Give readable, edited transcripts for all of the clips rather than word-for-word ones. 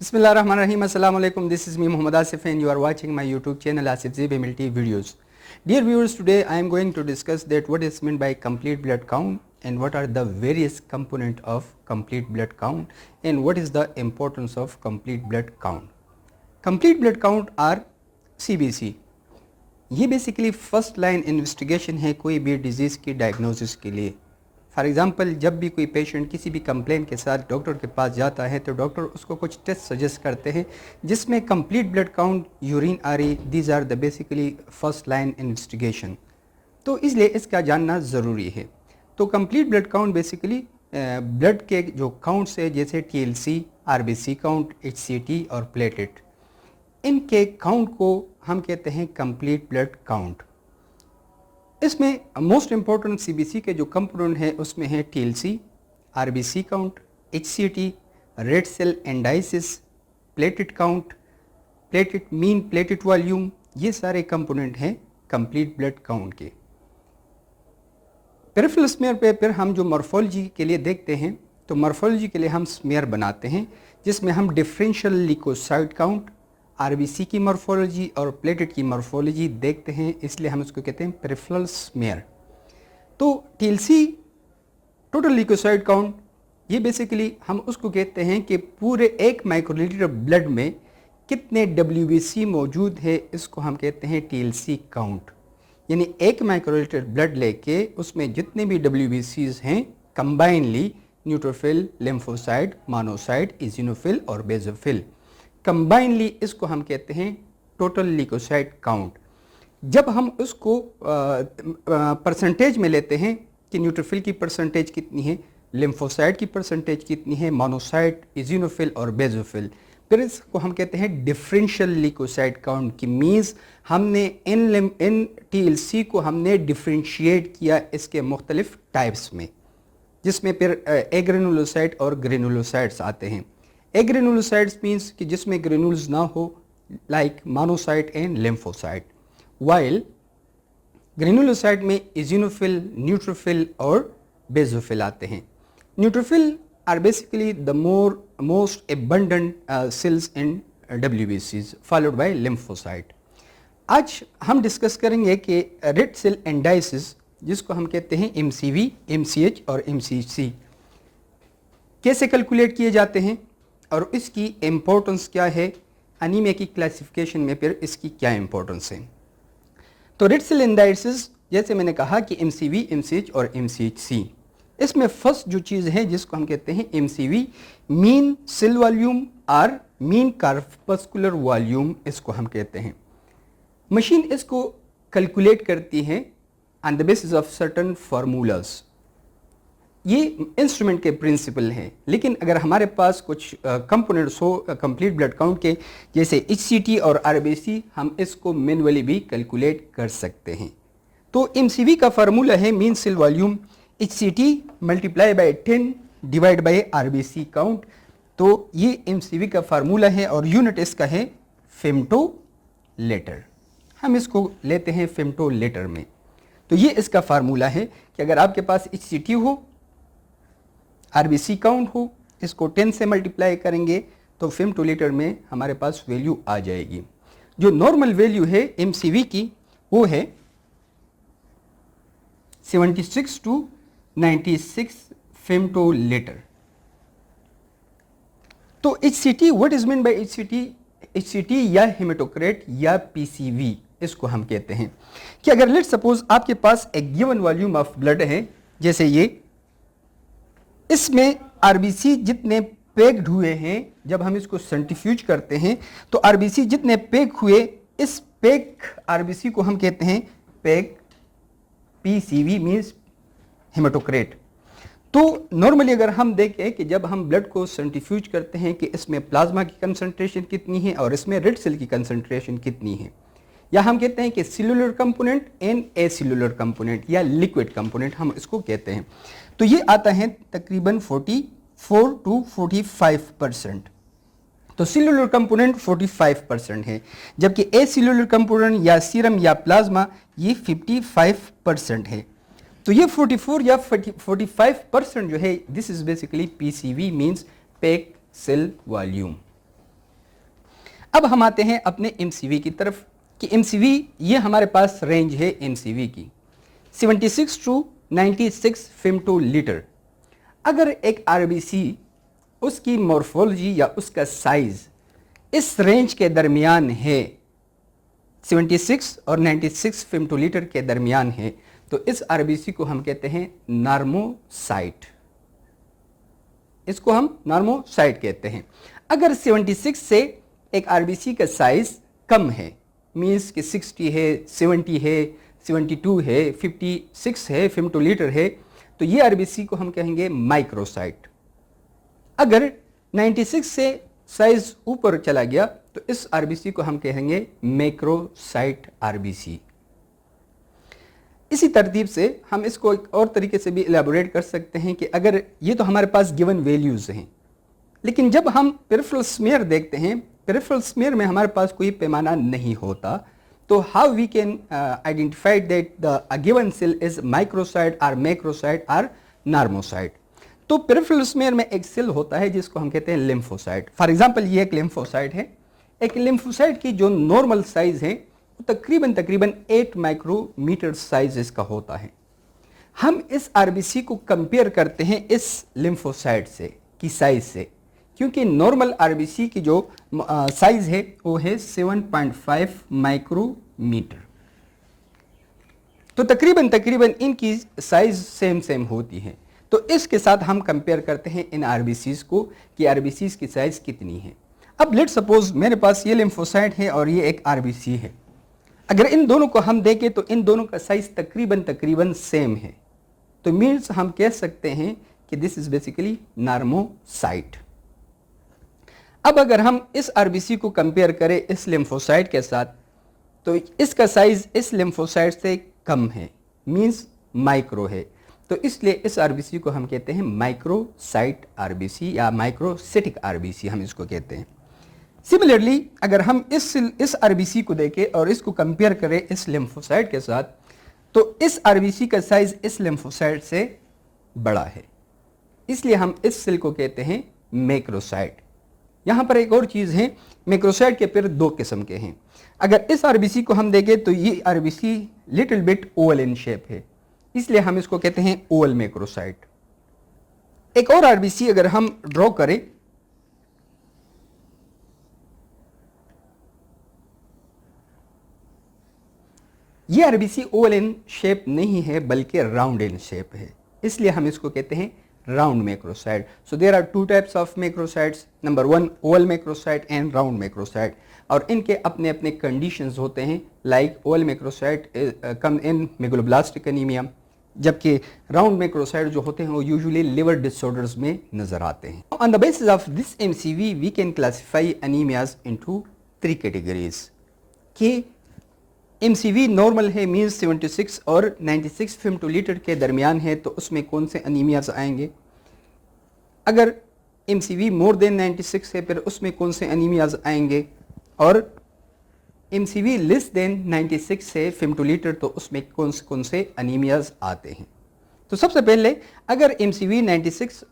Bismillahirrahmanirrahim. Assalamu alaikum. This is me Muhammad Asif and you are watching my YouTube channel Asif Zeeb MLT videos. Dear viewers, today I am going to discuss that what is meant by complete blood count and what are the various component of complete blood count and what is the importance of complete blood count. Complete blood count or CBC ये basically first line investigation है कोई भी disease की diagnosis के लिए. For example, जब भी कोई पेशेंट किसी भी कंप्लेंट के साथ डॉक्टर के पास जाता है तो डॉक्टर उसको कुछ टेस्ट सजेस्ट करते हैं जिसमें complete blood count, urine RE, these are the basically first line investigation. तो इसलिए इसका जानना ज़रूरी है. तो complete blood count basically blood के जो काउंट्स है जैसे TLC, RBC काउंट, HCT और प्लेटेट, इनके काउंट को हम कहते हैं कंप्लीट ब्लड काउंट. इसमें मोस्ट इम्पॉर्टेंट CBC के जो कंपोनेंट है उसमें है TLC, RBC count, HCT, red cell indices, platelet count, platelet mean platelet volume, ये सारे कंपोनेंट हैं कंप्लीट ब्लड काउंट के. पेरिफेरल स्मीयर पे फिर हम जो मॉर्फोलॉजी के लिए देखते हैं तो मॉर्फोलॉजी के लिए हम स्मीयर बनाते हैं जिसमें हम डिफरेंशियल ल्यूकोसाइट काउंट, RBC की मॉर्फोलॉजी और प्लेटेट की मॉर्फोलॉजी देखते हैं, इसलिए हम उसको कहते हैं पेरिफेरल स्मीयर. तो TLC टोटल ल्यूकोसाइट काउंट, ये बेसिकली हम उसको कहते हैं कि पूरे 1 माइक्रोलीटर ब्लड में कितने WBC मौजूद है, इसको हम कहते हैं TLC काउंट. यानी 1 माइक्रोलीटर ब्लड लेके उसमें जितने भी WBCs हैं कंबाइनली, न्यूट्रोफिल, लिम्फोसाइट, मोनोसाइट, इजिनोफिल और बेसोफिल, कंबाइनली इसको हम कहते हैं टोटल ल्यूकोसाइट काउंट. जब हम उसको परसेंटेज में लेते हैं कि न्यूट्रोफिल की परसेंटेज कितनी है, लिम्फोसाइट की परसेंटेज कितनी है, मोनोसाइट, इजिनोफिल और बेसोफिल, फिर इसको हम कहते हैं डिफरेंशियल ल्यूकोसाइट काउंट की. मीन्स हमने इन TLC को हमने डिफ्रेंशिएट किया इसके मुख्तलिफ टाइप्स में, जिसमें फिर एग्रेनुलोसाइट और ग्रेनुलोसाइट्स आते हैं. एग्रेनुलोसाइट्स मीन्स कि जिसमें ग्रेनुल्स ना हो, like monocyte and lymphocyte, while granulocyte में इजिनोफिल, न्यूट्रोफिल और बेसोफिल आते हैं. Neutrophil are basically the most abundant cells in WBCs followed by lymphocyte. आज हम डिस्कस करेंगे कि रेड सेल एंडाइसिस, जिसको हम कहते हैं MCV, MCH और MCC, कैसे कैलकुलेट किए जाते हैं और इसकी इम्पोर्टेंस क्या है, एनीमिया की क्लासिफिकेशन में फिर इसकी क्या इम्पोर्टेंस है. तो रेड सेल एंडाइसिस, जैसे मैंने कहा कि MCV, MCH और MCHC, इसमें फर्स्ट जो चीज़ है जिसको हम कहते हैं MCV, मीन सेल वॉल्यूम और मीन कार्पस्कुलर वॉल्यूम, इसको हम कहते हैं. मशीन इसको कैलकुलेट करती है on the basis of certain formulas. ये इंस्ट्रूमेंट के प्रिंसिपल हैं, लेकिन अगर हमारे पास कुछ कंपोनेंट्स हो कंप्लीट ब्लड काउंट के जैसे HCT और RBC, हम इसको मैन्युअली भी कैलकुलेट कर सकते हैं. तो MCV का फार्मूला है mean cell volume, HCT multiply by 10 divide by RBC count. तो ये MCV का फार्मूला है और यूनिट इसका है फेम्टोलीटर. हम इसको लेते हैं फेम्टोलीटर में. तो ये इसका फार्मूला है कि अगर आपके पास HCT हो, RBC काउंट हो, इसको 10 से मल्टीप्लाई करेंगे तो फेम्टोलीटर में हमारे पास वैल्यू आ जाएगी. जो नॉर्मल वैल्यू है MCV की वो है 76 to 96 फेम्टोलीटर. तो HCT, what is mean by HCT? HCT या हेमेटोक्रेट या PCV, इसको हम कहते हैं कि अगर लेट्स सपोज आपके पास एक गिवन वॉल्यूम ऑफ ब्लड है, जैसे ये, इसमें RBC जितने पैक्ड हुए हैं, जब हम इसको सेंट्रीफ्यूज करते हैं तो RBC जितने पैक हुए, इस पैक RBC को हम कहते हैं पैक PCV मीन्स हेमेटोक्रेट. तो नॉर्मली अगर हम देखें कि जब हम ब्लड को सेंट्रीफ्यूज करते हैं कि इसमें प्लाज्मा की कंसंट्रेशन कितनी है और इसमें रेड सेल की कंसंट्रेशन कितनी है, या हम कहते हैं कि सेलुलर कंपोनेंट एंड एसिलुलर कंपोनेंट या लिक्विड कंपोनेंट, हम इसको कहते हैं. तो ये आता है तकरीबन 44 to 45%. तो सेलुलर कंपोनेंट 45% है, जबकि एसिलुलर कंपोनेंट या सीरम या प्लाज्मा ये 55% है. तो ये 44 या 45% जो है, this is basically PCV means packed cell volume. अब हम आते हैं अपने MCV की तरफ कि MCV ये हमारे पास रेंज है MCV की 76 टू 96 फेम्टोलीटर। अगर एक RBC उसकी मॉर्फोलॉजी या उसका साइज इस रेंज के दरमियान है, 76 और 96 फेम्टोलीटर के दरमियान है, तो इस RBC को हम कहते हैं नॉर्मोसाइट। इसको हम नॉर्मोसाइट कहते हैं। अगर 76 से एक RBC का साइज कम है, मीन्स कि 60 है, 70 है, 72 है, 56 है फेम्टोलीटर है, तो ये RBC को हम कहेंगे माइक्रोसाइट। अगर 96 से साइज ऊपर चला गया तो इस RBC को हम कहेंगे मैक्रोसाइट RBC। इसी तरतीब से हम इसको एक और तरीके से भी इलेबोरेट कर सकते हैं कि अगर ये तो हमारे पास गिवन वैल्यूज हैं, लेकिन जब हम पेरिफेरल स्मीयर देखते हैं, पेरिफेरल स्मीयर में हमारे पास कोई पैमाना नहीं होता, तो how we can identify that the given cell is microcyte और मैक्रोसाइट और नॉर्मोसाइट। तो पेरिफेरल स्मीयर में एक सेल होता है जिसको हम कहते हैं लिम्फोसाइट। फॉर एग्जांपल ये एक लिम्फोसाइट है। एक लिम्फोसाइट की जो नॉर्मल साइज है वो तकरीबन 8 माइक्रोमीटर साइज इसका होता है। हम इस RBC को कंपेयर करते हैं इस लिम्फोसाइट से की साइज से, क्योंकि नॉर्मल RBC की जो साइज है वो है 7.5 माइक्रोमीटर। तो तकरीबन इनकी साइज सेम होती है। तो इसके साथ हम कंपेयर करते हैं इन RBCs को कि RBCs की साइज कितनी है। अब लेट सपोज मेरे पास ये लिम्फोसाइट है और ये एक RBC है। अगर इन दोनों को हम देखें तो इन दोनों का साइज तकरीबन सेम है, तो मीन्स हम कह सकते हैं कि दिस इज बेसिकली नॉर्मोसाइट। अब अगर हम इस RBC को कंपेयर करें इस लिम्फोसाइट के साथ, तो इसका साइज इस लिम्फोसाइट से कम है, मीन्स माइक्रो है, तो इसलिए इस RBC को हम कहते हैं माइक्रोसाइट RBC या माइक्रोसिटिक RBC हम इसको कहते हैं। सिमिलरली अगर हम इस RBC को देखें और इसको कंपेयर करें इस लिम्फोसाइट के साथ, तो इस RBC का साइज इस लिम्फोसाइट से बड़ा है, इसलिए हम इस सेल को कहते हैं मैक्रोसाइट। यहाँ पर एक और चीज़ है, मैक्रोसाइट के फिर 2 किस्म के हैं। अगर इस RBC को हम देखें तो ये RBC little bit oval in shape है, इसलिए हम इसको कहते हैं ओवल मैक्रोसाइट। एक और RBC अगर हम ड्रॉ करें, ये RBC ओवल इन शेप नहीं है बल्कि राउंड इन शेप है, इसलिए हम इसको कहते हैं round macrocyte. So there are 2 types of macrocytes, number 1 oval macrocyte and round macrocyte, और इनके अपने अपने कंडीशंस होते हैं। Like oval macrocyte come in megaloblastic anaemia, जबकि राउंड मैक्रोसाइट जो होते हैं वो यूजुअली लिवर डिसऑर्डर्स में नजर आते हैं। On the basis of this MCV we can classify anaemias into 3 categories कि MCV नॉर्मल है, मीन्स 76 और 96 फेम्टोलीटर के दरमियान है, तो उसमें कौन से एनीमियाज आएंगे। अगर MCV मोर देन 96 है फिर उसमें कौन से एनीमियाज आएंगे, और MCV लेस देन 96 है फेम्टोलीटर तो उसमें कौन से एनीमियाज आते हैं। तो सबसे पहले अगर MCV 96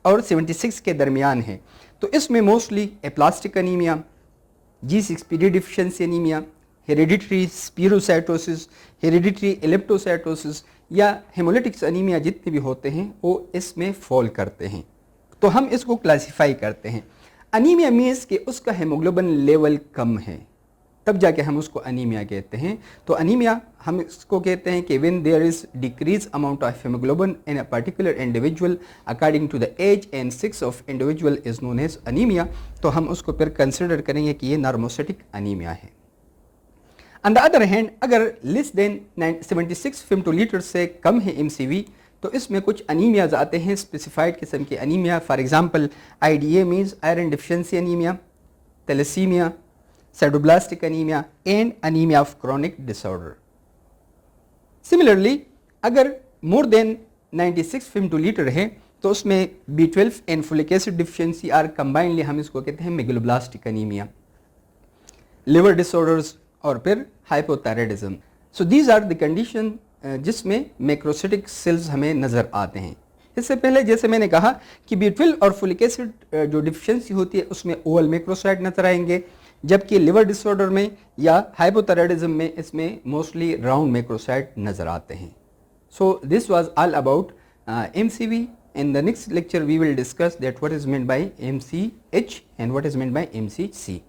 और 76 के दरमियान है तो इसमें mostly aplastic anaemia, G6PD deficiency anaemia, hereditary spherocytosis, hereditary elliptocytosis या हेमोलिटिक्स एनीमिया जितने भी होते हैं वो इसमें फॉल करते हैं। तो हम इसको क्लासिफाई करते हैं। एनीमिया मीन्स कि उसका हेमोग्लोबिन लेवल कम है, तब जाके हम उसको एनीमिया कहते हैं। तो एनीमिया हम इसको कहते हैं कि when there is decrease amount of haemoglobin in a particular individual according to the age and sex of individual is known as anaemia, तो हम उसको फिर कंसिडर करेंगे कि ये नॉर्मोसिटिक एनीमिया है। ऑन द अदर हैंड अगर लेस देन 76 फेम्टोलीटर से कम है MCV, तो इसमें कुछ एनीमियाज आते हैं, स्पेसिफाइड किस्म के anaemia. For example IDA means iron deficiency anaemia, thalassaemia, cytoblastic anaemia and anaemia of chronic disorder. Similarly अगर मोर देन 96 फेम्टोलीटर है तो उसमें B12 and folic acid deficiency are combinedly हम इसको कहते हैं मेगलोब्लास्टिक एनीमिया, लिवर डिसऑर्डर्स और फिर hypothyroidism. So these are the condition जिसमें मैक्रोसिटिक सेल्स हमें नज़र आते हैं। इससे पहले जैसे मैंने कहा कि B12 और फोलिक एसिड जो डिफिशिएंसी होती है उसमें ओवल मैक्रोसाइट नजर आएंगे, जबकि लिवर डिसऑर्डर में या हाइपोथायराइडिज्म में इसमें मोस्टली राउंड मैक्रोसाइट नज़र आते हैं. So this was all about MCV. In the next lecture we will discuss that what is meant by MCH and what is meant by MCC.